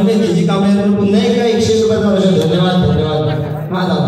म्हणून त्याची कामं पुन्हा एकदा 100 रुपयाचा वर्ष. धन्यवाद धन्यवाद. हा दादा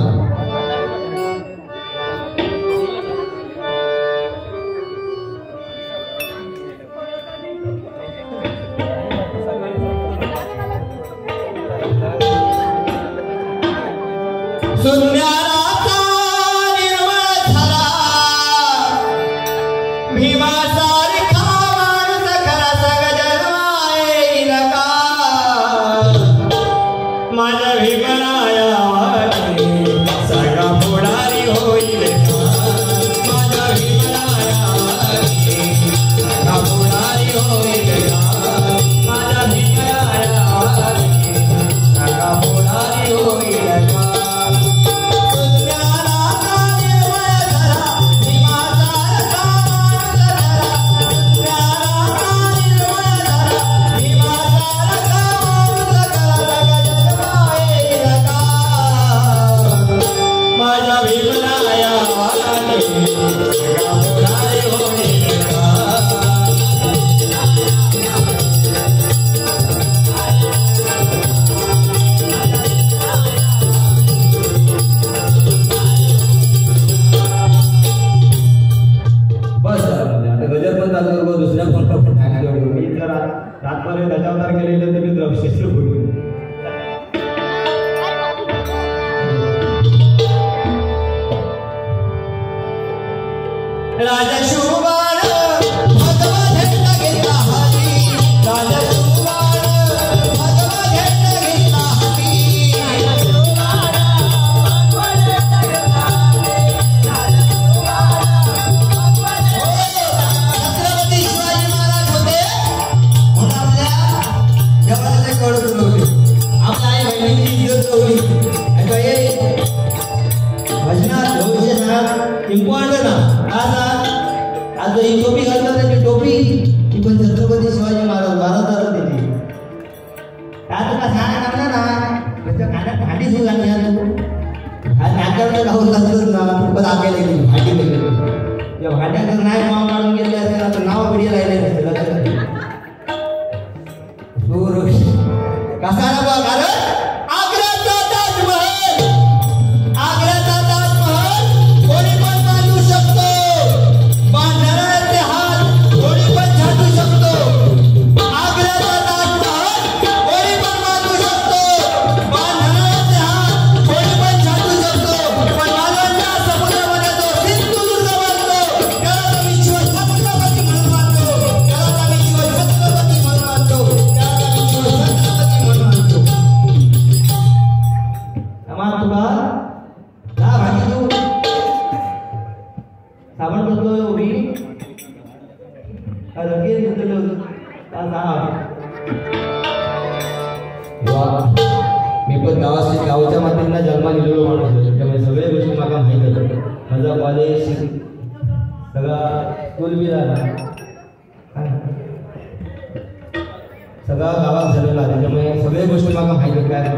सगळा गावात झालेला आहे. त्यामुळे सगळ्या गोष्टी मला माहिती काय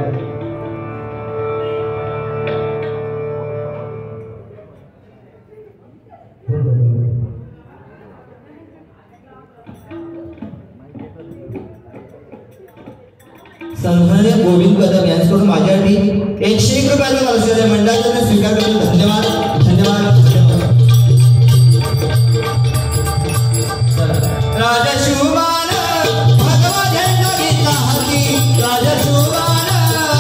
संघाने गोविंद कदम यांच्याकडून माझ्यासाठी 101 रुपयाचा वर्षाच्या मंडळाचा स्वीकार करून धन्यवाद धन्यवाद. राजा शिवमान भगवा झेंडा घेतला हाती, राजा शिवमान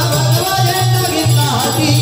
भगवा झेंडा घेतला हाती.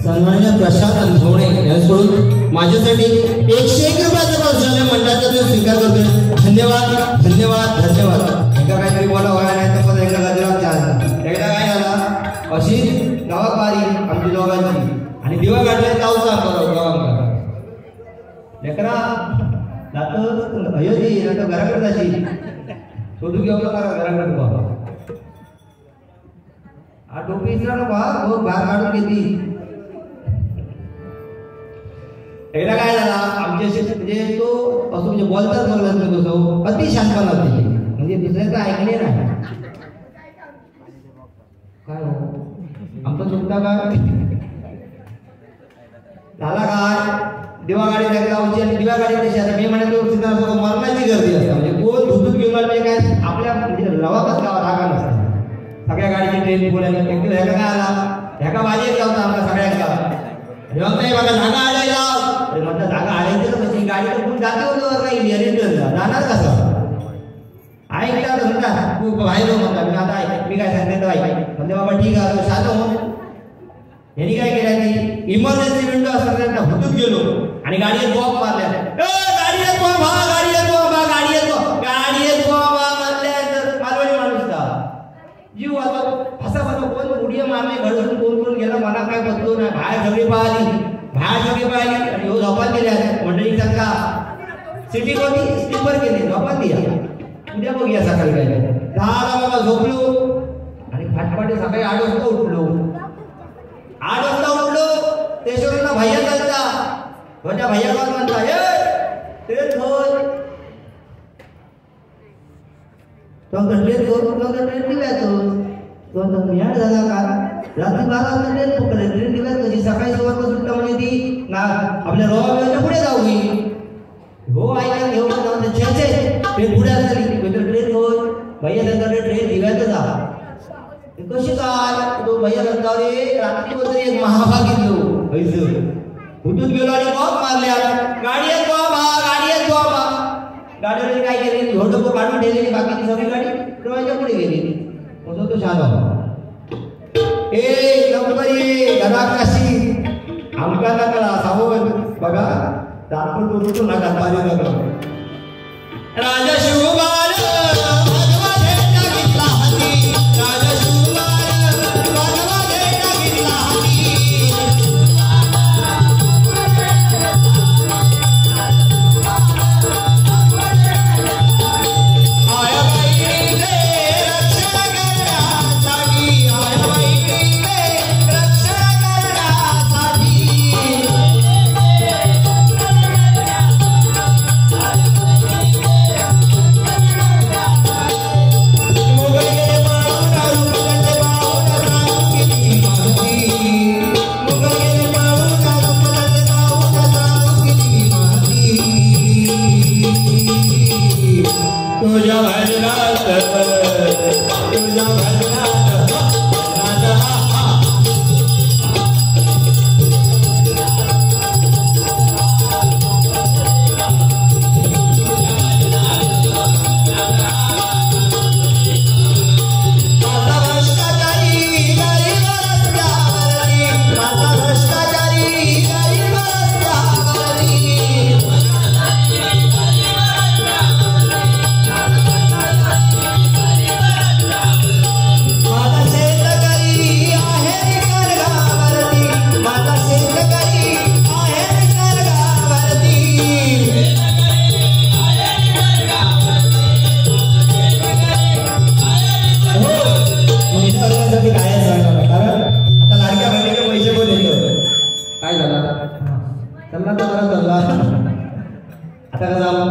सन्माननीय प्रशांत अंधवणे यांच्याकडून माझ्यासाठी 101 रुपयाचा पावसाळ्या मंडळाचा मी स्वीकार करतोय. धन्यवाद धन्यवाद धन्यवाद. एका काहीतरी बोला व्हायला नाही तर पण एका गजरात चहा. एकदा काय झाला अशी गावात वारी आमची दोघांची आणि दिवा काढले जाऊचा गावांना लेकरा जातो अयोधी नंतर घराकडे जाशी शोधू घेऊ नका घराकडे बाबा हा टोपी इसरा ना बा बहुत बाहेर काढून घेतली. एकदा काय झाला आमच्याशी म्हणजे तो असं म्हणजे बोलताच बोलत नाही तो अति शांतपणा होती म्हणजे दुसऱ्याचं ऐकले नाही काय आमचं चुकता काय झाला काय दिवा गाडी लागला होती आणि दिवा गाडी कशी आता मी म्हणतो मरणाची गर्दी असते म्हणजे कोण धुतून घेऊन आले काय आपल्या म्हणजे लवातच गावात रागा नसतात. सगळ्या गाडीची ट्रेन बोलायला एकदा ह्याका काय आला ह्याका वाजेत लावता आमच्या सगळ्यांना जेव्हा नाही बघा जागा आडायला म्हटलं जागा आडायची तर कशी गाडी तर जाते होतो राहील जाणार कसं ऐकतात म्हणतात तू बाहेर म्हणतात मी आता मी काय सांगते म्हणजे बाबा ठीक आहे साधं होऊन यांनी काय केलं की इमर्जन्सी विंडो असतात त्यांना हुतून गेलो आणि गाडीत बॉम्ब मारल्या गाडी येतो गाडी येतो गाडी येतो गाडी येतो मारल्यानंतर मालवणी माणूस जीव आता असा बघा कोण उडी मारले घडून कोण गेला मला काय बघतो ना बाहेर सगळी पाहिली आणि हो झोपात गेल्या मंडळी सांगा सिटी होती स्लीपर केली झोपात दिया उद्या बघूया सकाळी काय दहाला बाबा झोपलो आणि फाटफाटे सकाळी 8 वाजता उठलो 8 वाजता उठलो स्टेशनला भैया चालता माझ्या भैया कोण म्हणता ट्रेन होय तो ट्रेन दिव्यातो तो मियाड झाला का रात्री 12 वाजता ट्रेन पकडले ट्रेन दिव्यात कशी सकाळी 6 वाजता सुट्टा म्हणजे ती ना आपल्या रोहाच्या पुढे जाऊ हो ऐका घेऊन जाऊन छे ट्रेन पुढे झाली ट्रेन होय भैया नंतर ट्रेन दिव्यात जा कशी काय तो भैया नंतर रात्री वगैरे एक महाभाग घेतलो पैसे उठून गेलो आणि बॉम्ब मारल्या गाडी येत बाबा गाडीवर काय केली झोडको काढून ठेवलेली बाकीची सगळी गाडी डोळ्याच्या पुढे गेली मग तो शांत लवकर ये घरात कशी आमका नका सावध बघा दाखवतो तो नका पाणी नका राजा शिवबाल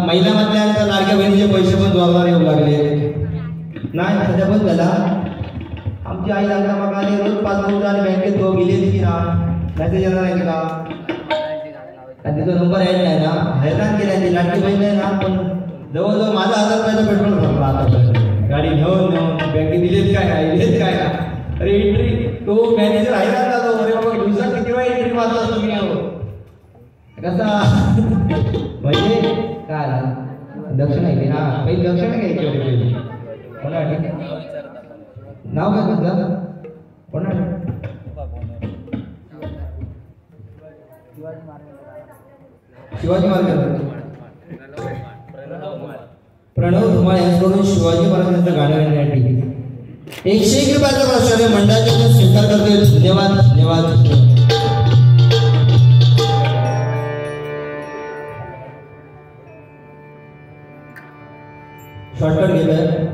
महिन्यामधल्या लाडक्या बहिणीचे पैसे पण जोरदार येऊ लागले नाही सध्या पण झाला आमची आई लागला मग आली रोज 5 मिनिटं आणि बँकेत तो गेली की ना मेसेज येणार नाही का आणि तिचा नंबर आहे नाही ना हैराण केला ती लाडकी बहीण आहे ना पण जवळजवळ माझा 1000 रुपयाचा पेट्रोल भरला आता गाडी घेऊन बँकेत दिलेत काय नाही दिलेत काय ना अरे एंट्री तो मॅनेजर हैराण झाला अरे बाबा दिवसात किती वेळा एंट्री मारला असतो मी कसा म्हणजे काय दक्षिण आहे हा पहिली दक्षिण घ्यायची कोणा नाव काय म्हटलं कोणा शिवाजी महाराज प्रणव धुमाळ यांच्याकडून शिवाजी महाराजांचं गाणं गाण्यासाठी 101 रुपयाचा प्रश्न मंडळाच्या स्वीकार करतोय. धन्यवाद धन्यवाद. शॉर्टकट गेलं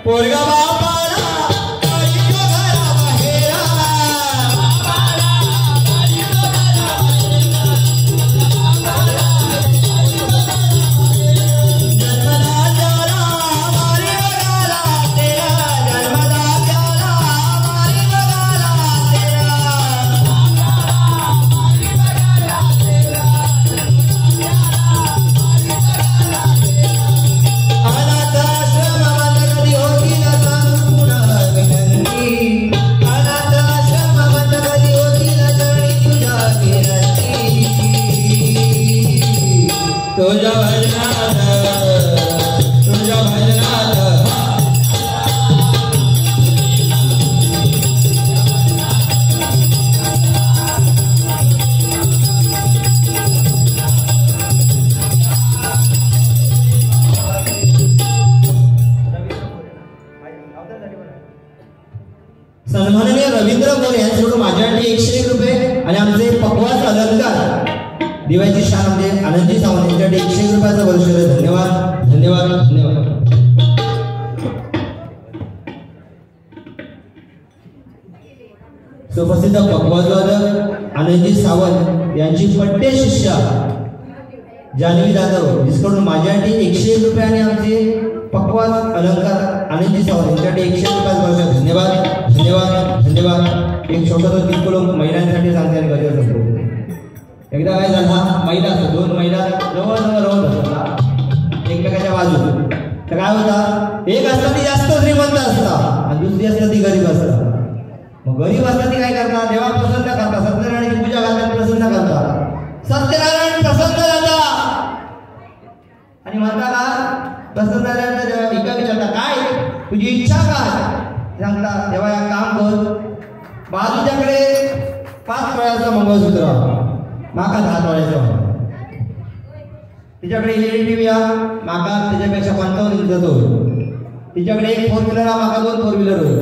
पोरगा बापाला सन्माननीय रवींद्र मोरे यांच्याकडून माझ्यासाठी 101 रुपये आणि आमचे पक्वास अलंकार दिवाळीची शान म्हणजे आनंदजी सावंत यांच्यासाठी 101 रुपयाचा वर्षभर धन्यवाद धन्यवाद धन्यवाद. सुप्रसिद्ध पक्वाजवादक आनंदजी सावंत यांची पट्टे शिष्या जान्हवी जाधव जिसकडून माझ्यासाठी 101 रुपये आणि आमचे पक्वास अलंकार आनंदजी सावंत यांच्यासाठी 101 रुपयाचा वर्षभर धन्यवाद धन्यवाद धन्यवाद. एक छोटासा किरकोळ महिलांसाठी सांगते आणि गजर सांगतो. एकदा काय झाला, महिला असतात, 2 महिला जवळजवळ राहत असतात एकमेकाच्या बाजूला. तर काय होता, एक असता ती जास्त श्रीमंत असता आणि दुसरी असता ती गरीब असता. मग गरीब असता ती काय करतात, देवा प्रसन्न करतात, सत्यनारायणाची पूजा करतात, प्रसन्न करतात. सत्यनारायण प्रसन्न झाला आणि म्हणता का प्रसन्नारायण एका विचारता काय तुझी इच्छा काय, सांगता तेव्हा या काम कर, बाजूच्याकडे 5 तोळ्याचं मंगळसूत्र माका 10 तोळ्याचं, तिच्याकडे LED टीव्ही माका त्याच्यापेक्षा 55 इंचाचा होईल, तिच्याकडे 1 4 व्हीलर माका 2 4 व्हीलर होईल.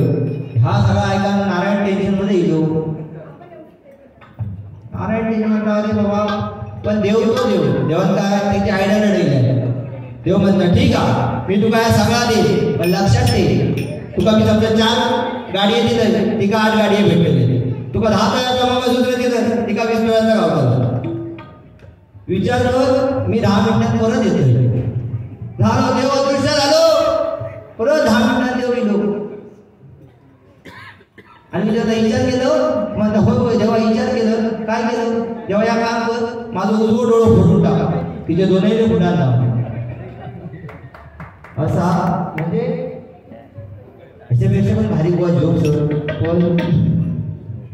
हा सगळा ऐका नारायण टेन्शन मध्ये येतो. नारायण टेन्शन म्हणता अरे बाबा पण देव तो देव देवान काय त्याची आयडिया लढली. देव म्हणता ठीक आहे मी तुका सगळा दे पण लक्षात ठेव तुका मी समजा 4 गाडी दिलं तिका 8 गाडी भेटले, तुका 10 तोळ्याचं मंगळसूत्र दिलं तिका 20 तोळ्याचा गावला. विचार कर मी 10 मिनिटात परत येतो. झालं देव अदृश्य झालो, परत 10 मिनिटात देव गेलो आणि मी त्याचा विचार केलं म्हणता होय होय जेव्हा विचार केलं काय केलं, जेव्हा या काम कर माझं उजवं डोळं फोडून टाका तिचे दोन्ही फुटांना असा. म्हणजे याच्यापेक्षा पण भारी गोवा जोक पण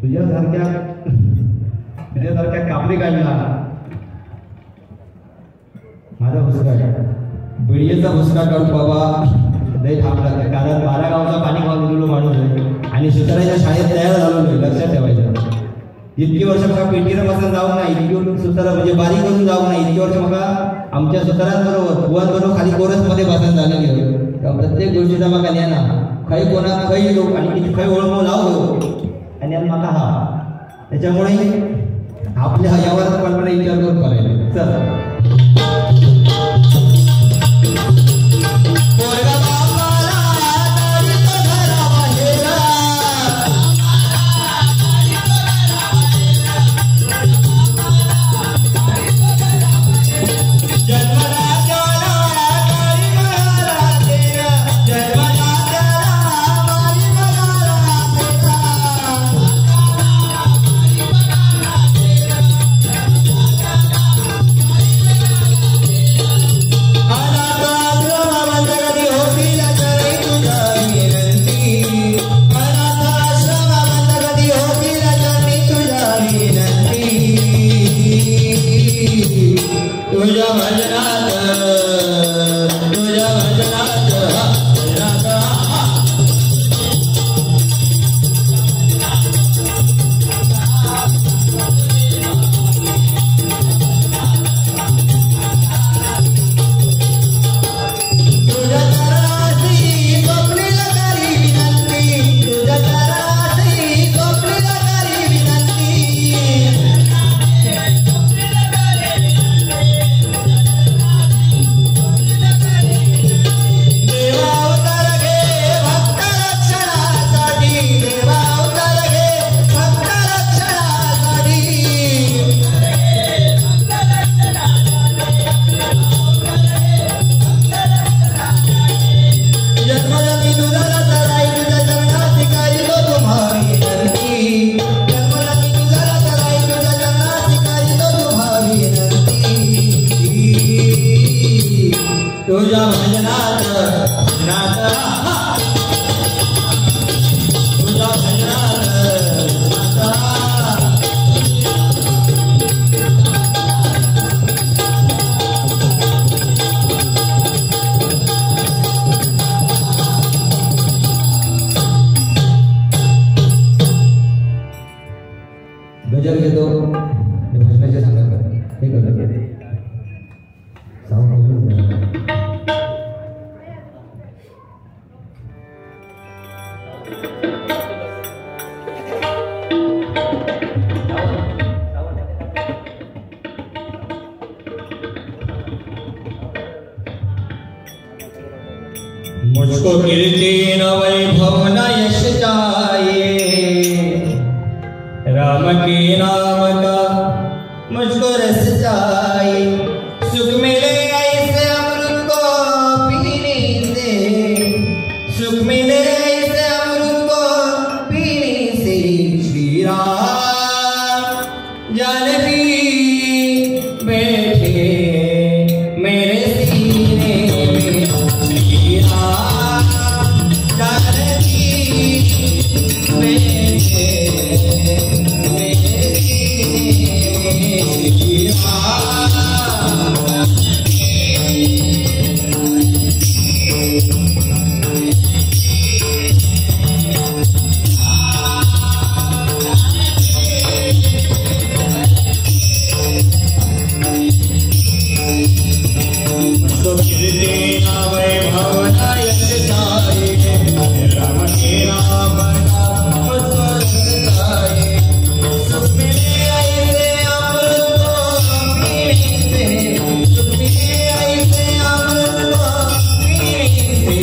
तुझ्यासारख्या कापडी काढला माझा भुसका बिडीचा भुसका काढून बाबा लय थांबला. कारण 12 गावचा पाणी खाऊन गेलो माणूस आहे आणि सुताराच्या शाळेत तयार झालो नाही, लक्षात ठेवायचं. इतकी वर्ष मग पेटीनं बसून जाऊ नाही, इतकी सुतारा म्हणजे बारीक करून जाऊ नाही, इतकी वर्ष मग आमच्या सुतारांबरोबर बुवांबरोबर खाली कोरसमध्ये बसून झालेली होती. प्रत्येक गोष्टीचा मग आल्या ना खै कोणा खै लोक आणि किती खै ओळख लावतो आणि मला हा त्याच्यामुळे आपल्या यावर कल्पना विचार करून करायला. चला गजर घेतो भजनाचे सांगा हे करतो मुझको कीर्ति न वैभव न यश चाहिए, राम के नाम का मुझको रस चाहिए। सुख मिले ऐसे अमृत को पीने से, सुख मिले ऐसे अमृत को पीने से। श्री राम जानकी बैठे मेरे सीने में, श्री राम जानकी बैठे मेरे सीने में, श्री राम। मुझको कीर्ति न वैभव न यश चाहिए, राम के नाम का मुझको रस चाहिए। सुख मिले ऐसे अमृत को पीने से, सुख मिले ऐसे अमृत को पीने से।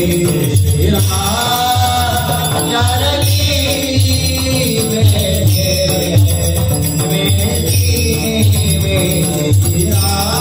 श्री राम जानकी बैठे मेरे सीने में, श्री राम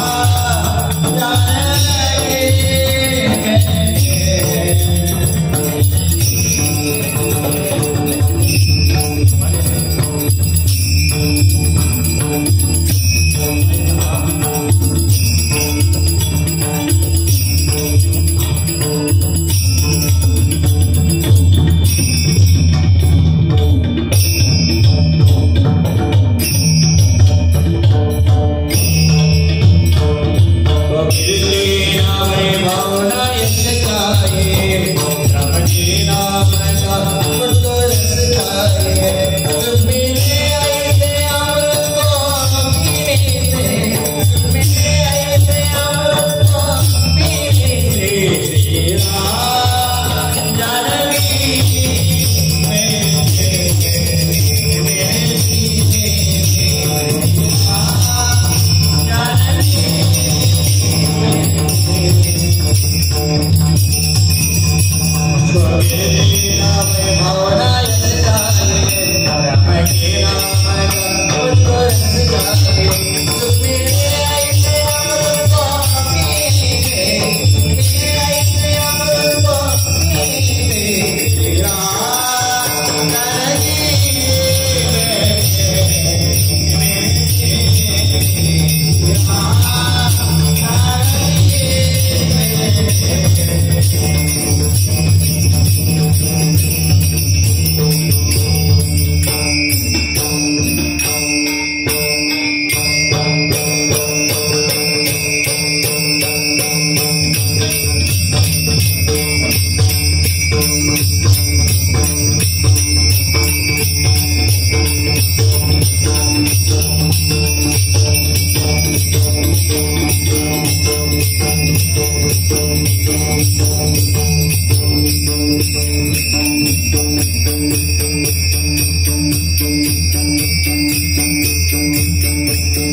जानकी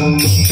Thank you.